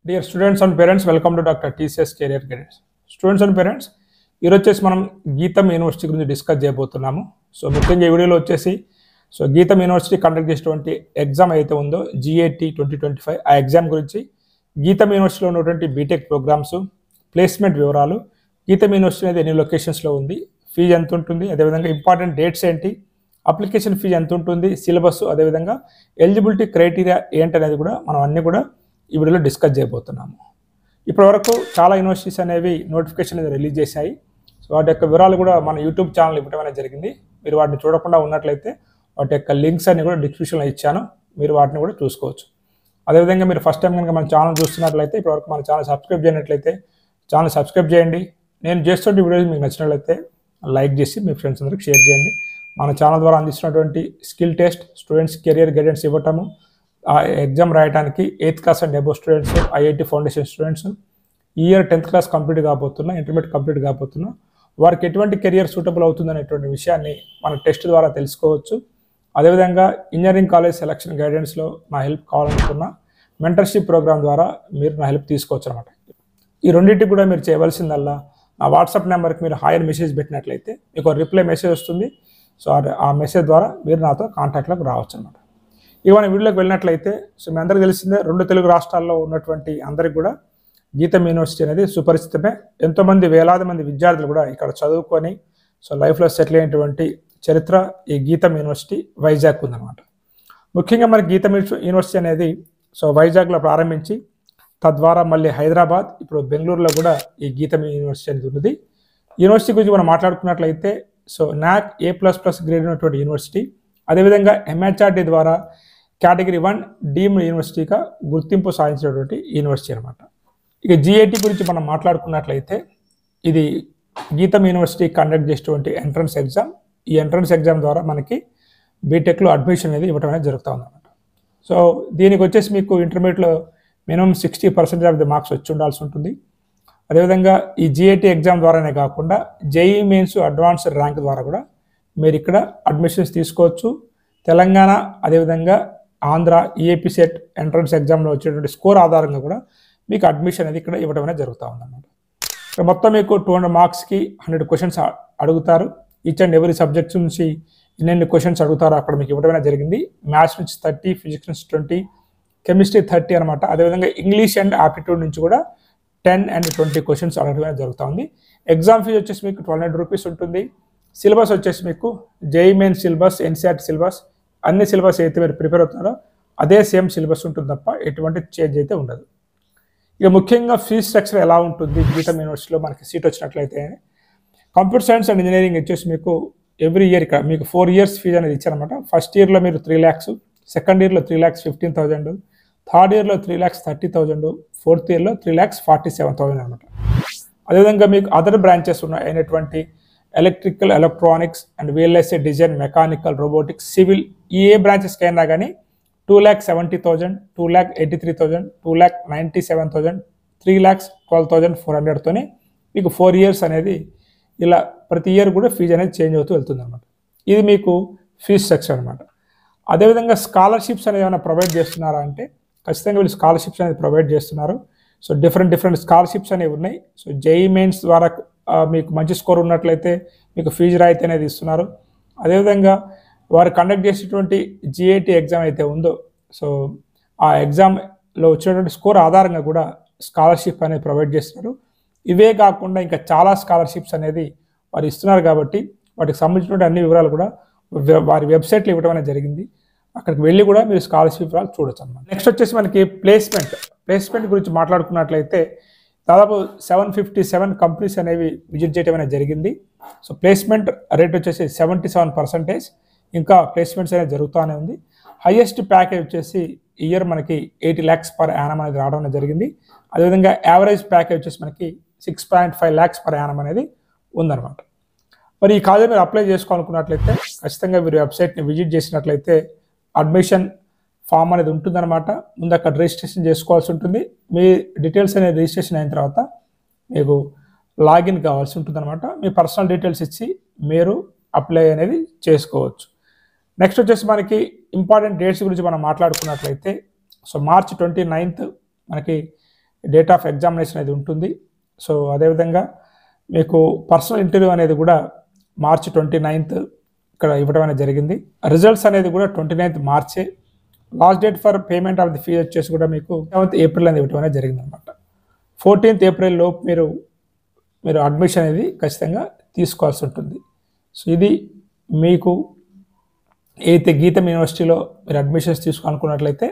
Dear students and parents, welcome to Dr. TCS Career Guidance. Students and parents, ఈరోజు వచ్చేసి మనం గీతం university గురించి డిస్కస్ చేయబోతున్నాము. సో ముఖ్యంగా ఈ వీడియోలో వచ్చేసి గీతం యూనివర్సిటీ కండక్ట్ చేసినటువంటి ఎగ్జామ్ అయితే ఉందో GAT 2025 ఆ ఎగ్జామ్ గురించి, గీతం యూనివర్సిటీలో ఉన్నటువంటి బీటెక్ ప్రోగ్రామ్స్, ప్లేస్మెంట్ వివరాలు, గీతం యూనివర్సిటీ అనేది ఎన్ని లొకేషన్స్లో ఉంది, ఫీజు ఎంత ఉంటుంది, అదేవిధంగా ఇంపార్టెంట్ డేట్స్ ఏంటి, అప్లికేషన్ ఫీజు ఎంత ఉంటుంది, సిలబస్, అదేవిధంగా ఎలిజిబిలిటీ క్రైటీరియా ఏంటనేది కూడా మనం అన్నీ కూడా ఈ వీడియోలో డిస్కస్ చేయబోతున్నాము. ఇప్పటివరకు చాలా యూనివర్సిటీస్ అనేవి నోటిఫికేషన్ అనేది రిలీజ్ చేశాయి. సో వాటి యొక్క వివరాలు కూడా మన యూట్యూబ్ ఛానల్ ఇవ్వడం అనేది జరిగింది. మీరు వాటిని చూడకుండా ఉన్నట్లయితే వాటి యొక్క లింక్స్ అన్ని కూడా డిస్క్రిప్షన్లో ఇచ్చాను, మీరు వాటిని కూడా చూసుకోవచ్చు. అదేవిధంగా మీరు ఫస్ట్ టైం కనుక మన ఛానల్ చూస్తున్నట్లయితే, ఇప్పటివరకు మన ఛానల్ సబ్స్క్రైబ్ చేయనట్లయితే ఛానల్ సబ్స్క్రైబ్ చేయండి. నేను చేస్తున్న వీడియోస్ మీకు నచ్చినట్లయితే లైక్ చేసి మీ ఫ్రెండ్స్ అందరికి షేర్ చేయండి. మన ఛానల్ ద్వారా అందిస్తున్నటువంటి skill test, students career guidance ఇవ్వటము, ఆ ఎగ్జామ్ రాయడానికి 8th class and above students, IIT foundation students, ఈ ఇయర్ 10th క్లాస్ కంప్లీట్ కాబోతున్నా, ఇంటర్మీడియట్ కంప్లీట్ కాబోతున్నా, వారికి ఎటువంటి కెరియర్ సూటబుల్ అవుతుందనేటువంటి విషయాన్ని మన టెస్ట్ ద్వారా తెలుసుకోవచ్చు. అదేవిధంగా ఇంజనీరింగ్ కాలేజ్ సెలక్షన్ గైడెన్స్లో నా హెల్ప్ కావాలనుకున్న మెంటర్షిప్ ప్రోగ్రామ్ ద్వారా మీరు నా హెల్ప్ తీసుకోవచ్చు అనమాట. ఈ రెండింటికి కూడా మీరు చేయవలసిందల్లా నా వాట్సాప్ నెంబర్కి మీరు హాయ్ అని మెసేజ్ పెట్టినట్లయితే మీకు రిప్లై మెసేజ్ వస్తుంది. సో ఆ మెసేజ్ ద్వారా మీరు నాతో కాంటాక్ట్లోకి రావచ్చు అనమాట. ఇక మన వీడియోకి వెళ్ళినట్లయితే, సో మీ అందరికీ తెలిసిందే, 2 తెలుగు రాష్ట్రాల్లో ఉన్నటువంటి అందరికి కూడా గీతం యూనివర్సిటీ అనేది సుపరిచితమే. ఎంతోమంది వేలాది మంది విద్యార్థులు కూడా ఇక్కడ చదువుకొని సో లైఫ్లో సెటిల్ అయినటువంటి చరిత్ర ఈ గీతం యూనివర్సిటీ వైజాగ్ ఉందన్నమాట. ముఖ్యంగా మన గీతం యూనివర్సిటీ అనేది సో వైజాగ్లో ప్రారంభించి తద్వారా మళ్ళీ హైదరాబాద్, ఇప్పుడు బెంగళూరులో కూడా ఈ గీతం యూనివర్సిటీ అనేది ఉన్నది. యూనివర్సిటీ గురించి మనం మాట్లాడుకున్నట్లయితే, సో NAC A++ గ్రేడ్ ఉన్నటువంటి యూనివర్సిటీ, అదేవిధంగా MHRD ద్వారా కేటగిరీ 1 డీమ్డ్ యూనివర్సిటీగా గుర్తింపు సాధించినటువంటి యూనివర్సిటీ అనమాట. ఇక GAT గురించి మనం మాట్లాడుకున్నట్లయితే, ఇది గీతం యూనివర్సిటీ కండక్ట్ చేసేటువంటి ఎంట్రన్స్ ఎగ్జామ్. ఈ ఎంట్రన్స్ ఎగ్జామ్ ద్వారా మనకి బీటెక్లో అడ్మిషన్ అనేది ఇవ్వడం అనేది జరుగుతూ ఉందన్నమాట. సో దీనికి వచ్చేసి మీకు ఇంటర్మీడియట్లో మినిమం 60% ఆఫ్ ది మార్క్స్ వచ్చి ఉండాల్సి ఉంటుంది. అదేవిధంగా ఈ GAT ఎగ్జామ్ ద్వారానే కాకుండా JEE మెయిన్స్ అడ్వాన్స్డ్ ర్యాంక్ ద్వారా కూడా మీరు ఇక్కడ అడ్మిషన్స్ తీసుకోవచ్చు. తెలంగాణ, అదేవిధంగా ఆంధ్ర EAP సెట్ ఎంట్రన్స్ ఎగ్జామ్లో వచ్చేటువంటి స్కోర్ ఆధారంగా కూడా మీకు అడ్మిషన్ అనేది ఇక్కడ ఇవ్వడం అనేది జరుగుతూ ఉందన్నమాట. ఇక్కడ మొత్తం మీకు 200 మార్క్స్కి 100 క్వశ్చన్స్ అడుగుతారు. ఈచ్ అండ్ ఎవరీ సబ్జెక్ట్స్ నుంచి ఎన్ని క్వశ్చన్స్ అడుగుతారో అక్కడ మీకు ఇవ్వడం అనేది జరిగింది. మ్యాథ్స్ నుంచి 30, ఫిజిక్స్ నుంచి 20, కెమిస్ట్రీ 30 అనమాట. అదేవిధంగా ఇంగ్లీష్ అండ్ ఆప్టిట్యూడ్ నుంచి కూడా 10 and 20 క్వశ్చన్స్ అడగడం అనేది జరుగుతూ ఉంది. ఎగ్జామ్ ఫీజు వచ్చేసి మీకు 1200 రూపీస్ ఉంటుంది. సిలబస్ వచ్చేసి మీకు JEE main syllabus, NCERT syllabus, అన్ని సిలబస్ అయితే మీరు ప్రిపేర్ అవుతున్నారో అదే సేమ్ సిలబస్ ఉంటుంది తప్ప ఎటువంటి చేంజ్ అయితే ఉండదు. ఇక ముఖ్యంగా ఫీజ్ స్ట్రక్చర్ ఎలా ఉంటుంది గీతం యూనివర్సిటీలో మనకి సీట్ వచ్చినట్లయితే, కంప్యూటర్ సైన్స్ అండ్ ఇంజనీరింగ్ వచ్చేసి మీకు ఎవ్రీ ఇయర్ ఇక్కడ మీకు 4 years ఫీజు అనేది ఇచ్చారనమాట. ఫస్ట్ ఇయర్లో మీరు 3 lakhs, సెకండ్ ఇయర్లో 3,15,000, థర్డ్ ఇయర్లో 3,30,000, ఫోర్త్ ఇయర్లో 3,47,000 అనమాట. అదేవిధంగా మీకు అదర్ బ్రాంచెస్ అయినటువంటి electrical, electronics and VLSI design, mechanical, robotics, civil, ఈ ఏ బ్రాంచెస్కి అయినా కానీ 2,70,000, 2,83,000, 2,97,000, 3,12,400తోనే మీకు 4 years అనేది ఇలా ప్రతి ఇయర్ కూడా ఫీజు అనేది చేంజ్ అవుతూ వెళ్తుంది అనమాట. ఇది మీకు ఫీజ్ స్ట్రక్చర్ అనమాట. అదేవిధంగా స్కాలర్షిప్స్ అనేది ఏమైనా ప్రొవైడ్ చేస్తున్నారా అంటే, ఖచ్చితంగా వీళ్ళు స్కాలర్షిప్స్ అనేది ప్రొవైడ్ చేస్తున్నారు. సో డిఫరెంట్ స్కాలర్షిప్స్ అనేవి ఉన్నాయి. సో JEE మెయిన్స్ ద్వారా మీకు మంచి స్కోర్ ఉన్నట్లయితే మీకు ఫీజు రాయితీ అనేది ఇస్తున్నారు. అదేవిధంగా వారు కండక్ట్ చేసేటువంటి GAT ఎగ్జామ్ అయితే ఉందో, సో ఆ ఎగ్జామ్లో వచ్చినటువంటి స్కోర్ ఆధారంగా కూడా స్కాలర్షిప్ అనేది ప్రొవైడ్ చేస్తున్నారు. ఇవే కాకుండా ఇంకా చాలా స్కాలర్షిప్స్ అనేది వారు ఇస్తున్నారు కాబట్టి వాటికి సంబంధించినటువంటి అన్ని వివరాలు కూడా వారి వెబ్సైట్లో ఇవ్వడం అనేది జరిగింది. అక్కడికి వెళ్ళి కూడా మీరు స్కాలర్షిప్ వివరాలు చూడొచ్చు అన్నమాట. నెక్స్ట్ వచ్చేసి మనకి ప్లేస్మెంట్ గురించి మాట్లాడుకున్నట్లయితే, దాదాపు 757 కంపెనీస్ అనేవి విజిట్ చేయడం అనేది జరిగింది. సో ప్లేస్మెంట్ రేట్ వచ్చేసి 77%. ఇంకా ప్లేస్మెంట్స్ అనేది జరుగుతూనే ఉంది. హైయెస్ట్ ప్యాకేజ్ వచ్చేసి ఇయర్ మనకి 80 lakhs per annum అనేది రావడం అనేది జరిగింది. అదేవిధంగా యావరేజ్ ప్యాకేజ్ వచ్చేసి మనకి 6.5 lakhs per annum అనేది ఉందన్నమాట. మరి ఈ కాలేజ్ మీరు అప్లై చేసుకోవాలనుకున్నట్లయితే ఖచ్చితంగా మీరు వెబ్సైట్ని విజిట్ చేసినట్లయితే అడ్మిషన్ ఫామ్ అనేది ఉంటుందన్నమాట. ముందు అక్కడ రిజిస్ట్రేషన్ చేసుకోవాల్సి ఉంటుంది. మీ డీటెయిల్స్ అనేది రిజిస్ట్రేషన్ అయిన తర్వాత మీకు లాగిన్ కావాల్సి ఉంటుందన్నమాట. మీ పర్సనల్ డీటెయిల్స్ ఇచ్చి మీరు అప్లై అనేది చేసుకోవచ్చు. నెక్స్ట్ వచ్చేసి మనకి ఇంపార్టెంట్ డేట్స్ గురించి మనం మాట్లాడుకున్నట్లయితే, సో March 29th మనకి డేట్ ఆఫ్ ఎగ్జామినేషన్ అనేది ఉంటుంది. సో అదేవిధంగా మీకు పర్సనల్ ఇంటర్వ్యూ అనేది కూడా మార్చి 29th ఇక్కడ ఇవ్వడం అనేది జరిగింది. రిజల్ట్స్ అనేది కూడా 29th మార్చే. Last date for payment of the fees వచ్చేసి కూడా మీకు 7th ఏప్రిల్ అనేది ఇవ్వడం అనేది జరిగింది అనమాట. 14th ఏప్రిల్ లోపు మీరు అడ్మిషన్ అనేది ఖచ్చితంగా తీసుకోవాల్సి ఉంటుంది. సో ఇది మీకు అయితే గీతం యూనివర్సిటీలో మీరు అడ్మిషన్స్ తీసుకోవాలనుకున్నట్లయితే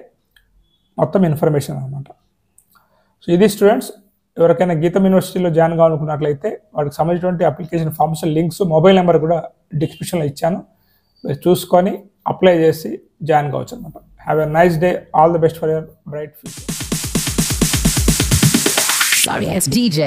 మొత్తం ఇన్ఫర్మేషన్ అనమాట. సో ఇది స్టూడెంట్స్, ఎవరికైనా గీతం యూనివర్సిటీలో జాయిన్ కావాలనుకున్నట్లయితే వాటికి సంబంధించినటువంటి application forms links mobile number కూడా డిస్క్రిప్షన్లో ఇచ్చాను. మీరు చూసుకొని అప్లై చేసి జాయిన్ కావచ్చు అనమాట. Have a nice day. All the best for your bright future. Sorry, it's DJ.